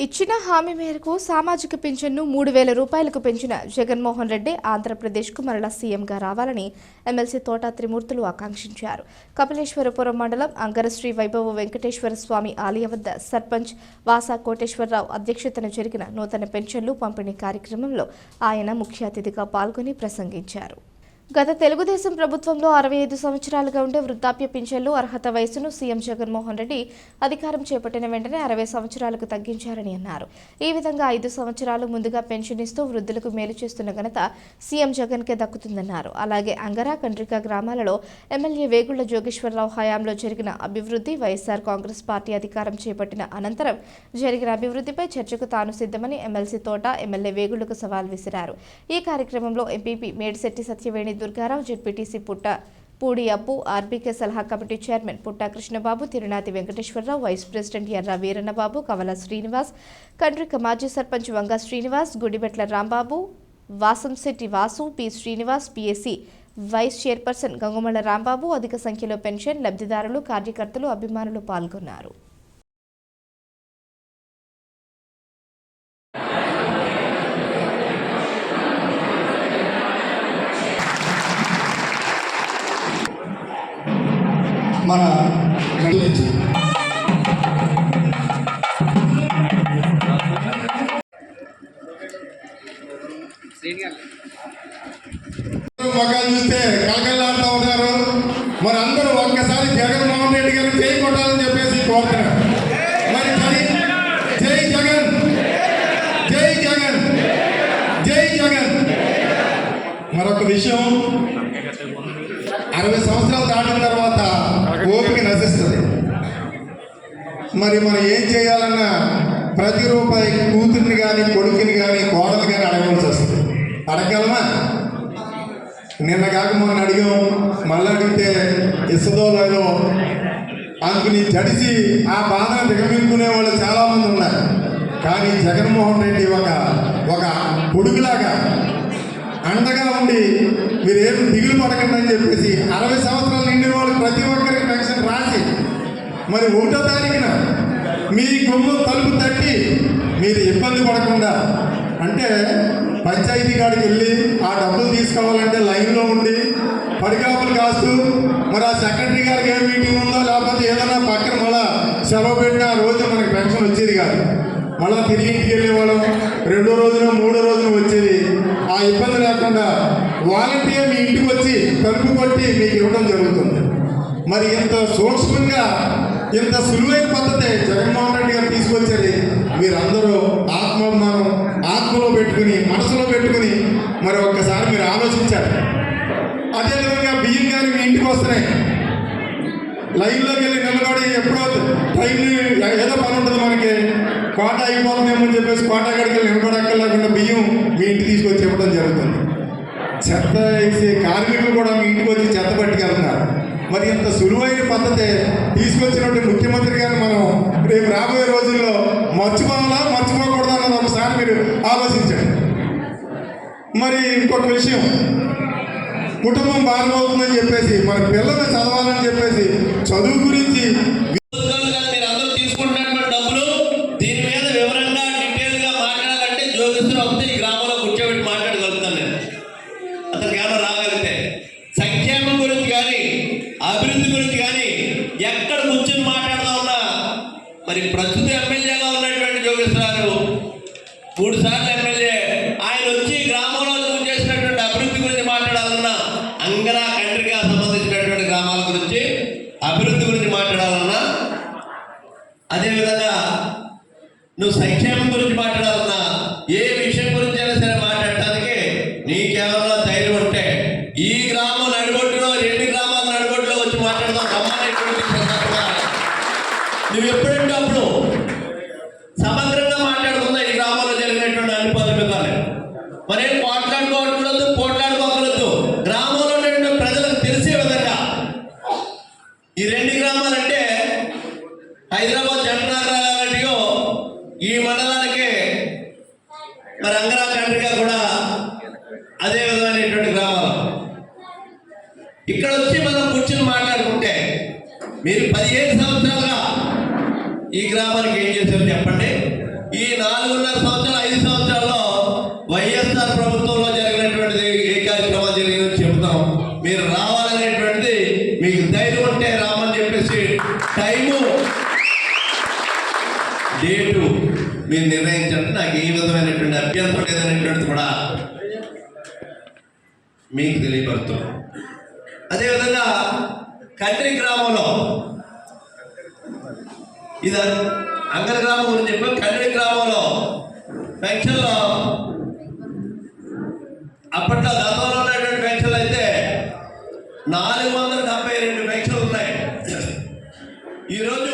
ఇచ్చిన హామీ మేరకు సామాజిక పింఛన్ను 3,000 రూపాయలకు పెంచిన జగన్మోహన్ రెడ్డి ఆంధ్రప్రదేశ్కు మరలా సీఎంగా రావాలని ఎమ్మెల్సీ తోట త్రిమూర్తులు ఆకాంక్షించారు. కపిలేశ్వరపురం మండలం అంగరశ్రీ వైభవ వెంకటేశ్వర స్వామి ఆలయ వద్ద సర్పంచ్ వాసా కోటేశ్వరరావు అధ్యక్షతన జరిగిన నూతన పెన్షన్లు పంపిణీ కార్యక్రమంలో ఆయన ముఖ్య అతిథిగా పాల్గొని ప్రసంగించారు. గత తెలుగుదేశం ప్రభుత్వంలో 65 సంవత్సరాలుగా ఉండే వృద్ధాప్య పింఛన్లు అర్హత వయసును సీఎం జగన్మోహన్ రెడ్డి అధికారం చేపట్టిన వెంటనే 60 సంవత్సరాలకు తగ్గించారని అన్నారు. ఈ విధంగా 5 సంవత్సరాలు ముందుగా పెన్షన్ ఇస్తూ వృద్ధులకు మేలు చేస్తున్న ఘనత సీఎం జగన్కే దక్కుతుందన్నారు. అలాగే అంగరా కండ్రిక గ్రామాలలో ఎమ్మెల్యే వేగుళ్ల జోగేశ్వరరావు హయాంలో జరిగిన అభివృద్ధి, వైఎస్ఆర్ కాంగ్రెస్ పార్టీ అధికారం చేపట్టిన అనంతరం జరిగిన అభివృద్ధిపై చర్చకు తాను సిద్ధమని ఎమ్మెల్సీ తోట ఎమ్మెల్యే వేగుళ్లకు సవాల్ విసిరారు. ఈ కార్యక్రమంలో MPP Medisetti Satyaveni Durgarao, ZPTC Putta Pudi Appu, RBK సలహా కమిటీ chairman Putta Krishnababu, Tirunathi Venkateswararao, vice president Erra Veerannababu, Kavala Srinivas, Kandrika మాజీ sarpanch Vanga Srinivas, Gudibetla Rambabu, Vasamsetti Vasu, P Srinivas, PSC vice chairperson Gangumala Rambabu, అధిక సంఖ్యలో పెన్షన్ లబ్ధిదారులు, కార్యకర్తలు, అభిమానులు పాల్గొన్నారు. మన మగాలు చూస్తే కలకలాడుతూ ఉన్నారు. మరి అందరూ ఒక్కసారి జగన్మోహన్ రెడ్డి గారు జై కొట్టాలని చెప్పేసి కోరుతున్నారు. మరి జై జగన్, జై జగన్, జై జగన్. మరొక విషయం, 60 సంవత్సరాలు దాటిన తర్వాత ఓపిక నశిస్తుంది. మరి మనం ఏం చేయాలన్నా ప్రతి రూపాయి కూతుర్ని కానీ, కొడుకుని కానీ, కోడలు కానీ అడగవలసి వస్తుంది. అడగలమా? నిన్న కాక మొన్న అడిగాం, మళ్ళీ అడిగితే ఇస్తుందో లేదో అనుకుని తడిసి ఆ బాధను దిగమింగుకునే వాళ్ళు చాలామంది ఉన్నారు. కానీ జగన్మోహన్ రెడ్డి ఒక పొడుగులాగా అండగా ఉండి మీరేం దిగులు పడకండి అని చెప్పేసి 60 సంవత్సరాలు నిండిన వాళ్ళు ప్రతి ఒక్కరికి పెన్షన్ రాసి మరి 1వ తారీఖున మీ గుమ్మం తలుపు తట్టి మీరు ఇబ్బంది పడకుండా, అంటే పంచాయతీ కాడికి వెళ్ళి ఆ డబ్బులు తీసుకోవాలంటే లైన్లో ఉండి పడికాపులు కాస్తూ మరి ఆ సెక్రటరీ గారికి ఏ మీటింగ్ ఉందో లేకపోతే ఏదైనా పక్కన మళ్ళా సెలవు పెట్టిన రోజు మనకి పెన్షన్ వచ్చేది కాదు. మళ్ళీ తిరిగి ఇంటికి వెళ్ళేవాళ్ళం, 2వ రోజున 3వ రోజున వచ్చేది. ఆ ఇబ్బంది లేకుండా వాలంటీర్ మీ ఇంటికి వచ్చి తలుపు కొట్టి మీకు ఇవ్వడం జరుగుతుంది. మరి ఇంత సూక్ష్మంగా ఇంత సులువైన పద్ధతి జగన్మోహన్ రెడ్డి గారు తీసుకొచ్చేది మీరందరూ ఆత్మాభిమానం ఆత్మలో పెట్టుకుని, మనసులో పెట్టుకుని మరి ఒక్కసారి మీరు ఆలోచించారు. అదేవిధంగా బియ్యం కానీ మీ ఇంటికి వస్తున్నాయి, లైన్లోకి వెళ్ళి నిలబడి ఎప్పుడో ట్రైన్ ఏదో పని ఉంటుంది, మనకి కోట అయిపోతుందేమో అని చెప్పేసి కోట కాడికి వెళ్ళి నిలబడక్కర్లేకుండా బియ్యం మీ ఇంటికి తీసుకొచ్చి ఇవ్వడం జరుగుతుంది. చెత్త వేసే కార్మికులు కూడా మీ ఇంటికి వచ్చి చెత్త పట్టుకెళ్తున్నారు. మరి ఇంత సులువైన పద్ధతి తీసుకొచ్చినటువంటి ముఖ్యమంత్రి గారిని మనం రేపు రాబోయే రోజుల్లో మర్చిపోకూడదు అన్నది ఒకసారి మీరు ఆలోచించండి. మరి ఇంకొక విషయం, కుటుంబం బాగుంటుందని చెప్పేసి మన పిల్లల్ని చదవాలని చెప్పేసి చదువు గురించి అభివృద్ధి గురించి కానీ ఎక్కడ కూర్చొని మాట్లాడుతూ ఉన్నా మరి ప్రస్తుత ఎమ్మెల్యేగా ఉన్నటువంటి జోగేశ్వరరావు 3 సార్లు ఎమ్మెల్యే, ఆయన వచ్చి గ్రామంలో చేసినటువంటి అభివృద్ధి గురించి మాట్లాడాలన్నా, అంగరా కండ్రిగా సంబంధించినటువంటి గ్రామాల గురించి అభివృద్ధి గురించి మాట్లాడాలన్నా, అదేవిధంగా నువ్వు సంక్షేమం గురించి మాట్లాడాలన్నా, ఏ విషయం గురించి అయినా సరే మాట్లాడటానికి నీకేమన్నా ధైర్యం ఉంటే ఈ గ్రామం నడిగొట్టులో 2 గ్రామాల నడిగొట్టులో వచ్చి మాట్లాడదాం. నువ్వు ఎప్పుడంటే అప్పుడు సమగ్రంగా మాట్లాడుకుందా ఈ గ్రామంలో జరిగినటువంటి అన్ని పదవికాలు. మరేం పోట్లాడుకోకూడదు. గ్రామంలో ఉన్నటువంటి ప్రజలకు తెలిసే విధంగా ఈ 2 గ్రామాలంటే హైదరాబాద్ జంటనగరాలన్నట్టుగా ఈ మండలానికి మరి అంగరా కండ్రిక కూడా అదే విధమైనటువంటి గ్రామాలు. ఇక్కడ వచ్చి మనం కూర్చొని మాట్లాడుకుంటే మీరు 15 సంవత్సరాలుగా ఈ గ్రామానికి ఏం చేశారు చెప్పండి. ఈ ఈ 4.5 సంవత్సరాలు 5 సంవత్సరాల్లో వైఎస్ఆర్ ప్రభుత్వంలో జరిగినటువంటిది ఏ కార్యక్రమాలు జరిగిందని చెప్తాం. మీరు రావాలనేటువంటిది మీకు ధైర్యం ఉంటే రామని చెప్పేసి టైము డేటు మీరు నిర్ణయించండి. నాకు ఏ విధమైనటువంటి అభ్యంతరం లేదనేటువంటిది కూడా మీకు తెలియపడుతున్నాం. అదేవిధంగా కండ్రి గ్రామంలో ఇది అంగర గ్రామం గురించి చెప్పి కండ్రి గ్రామంలో పెన్షన్లో అప్పట్లో గతంలో ఉన్నటువంటి పెన్షన్లు అయితే 472 పెన్షన్లు ఉన్నాయి. ఈరోజు